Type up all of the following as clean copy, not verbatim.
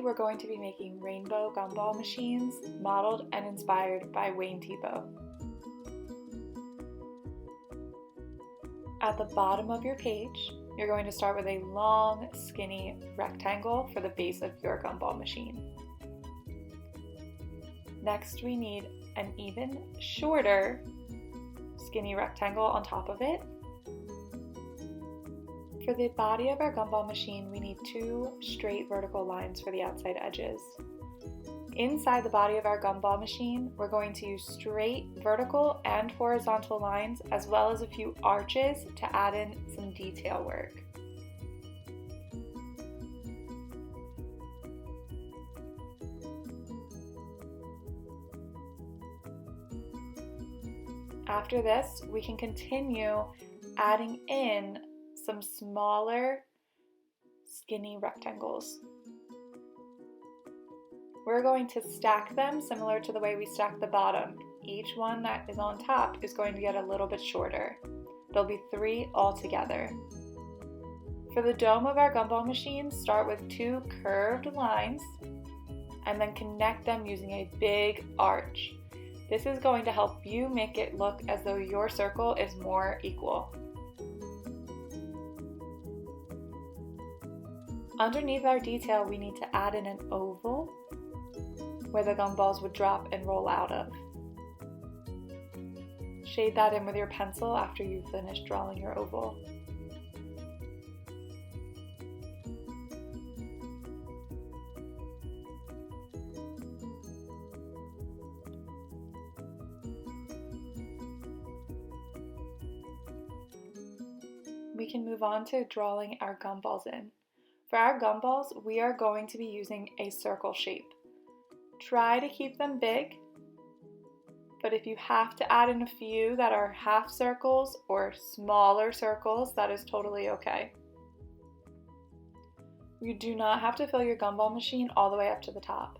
we're going to be making rainbow gumball machines modeled and inspired by Wayne Thiebaud. At the bottom of your page, you're going to start with a long, skinny rectangle for the base of your gumball machine. Next, we need an even shorter, skinny rectangle on top of it. For the body of our gumball machine, we need 2 straight vertical lines for the outside edges. Inside the body of our gumball machine, we're going to use straight vertical and horizontal lines, as well as a few arches to add in some detail work. After this, we can continue adding in some smaller, skinny rectangles. We're going to stack them similar to the way we stack the bottom. Each one that is on top is going to get a little bit shorter. There'll be 3 altogether. For the dome of our gumball machine, start with 2 curved lines and then connect them using a big arch. This is going to help you make it look as though your circle is more equal. Underneath our detail, we need to add in an oval where the gumballs would drop and roll out of. Shade that in with your pencil after you've finished drawing your oval. We can move on to drawing our gumballs in. For our gumballs, we are going to be using a circle shape. Try to keep them big, but if you have to add in a few that are half circles or smaller circles, that is totally okay. You do not have to fill your gumball machine all the way up to the top.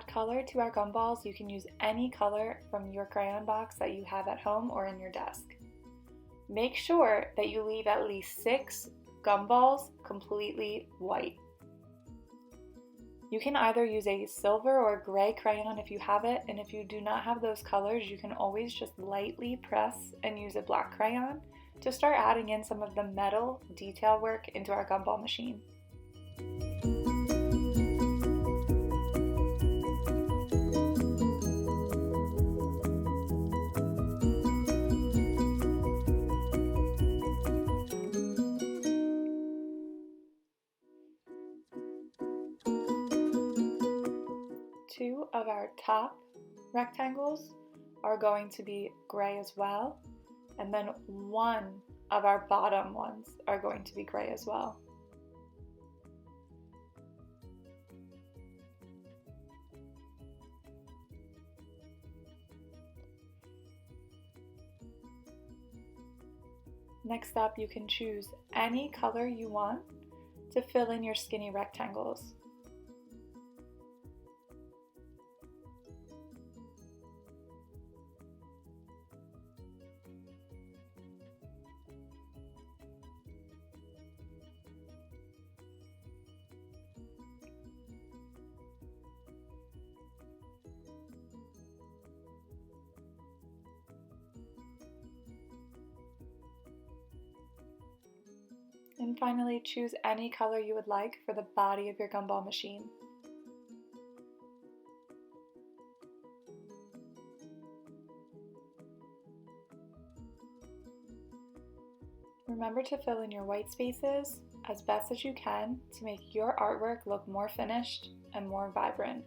Color to our gumballs, you can use any color from your crayon box that you have at home or in your desk. Make sure that you leave at least 6 gumballs completely white. You can either use a silver or gray crayon if you have it, and if you do not have those colors, you can always just lightly press and use a black crayon to start adding in some of the metal detail work into our gumball machine. Two of our top rectangles are going to be gray as well, and then one of our bottom ones are going to be gray as well. Next up, you can choose any color you want to fill in your skinny rectangles. And finally, choose any color you would like for the body of your gumball machine. Remember to fill in your white spaces as best as you can to make your artwork look more finished and more vibrant.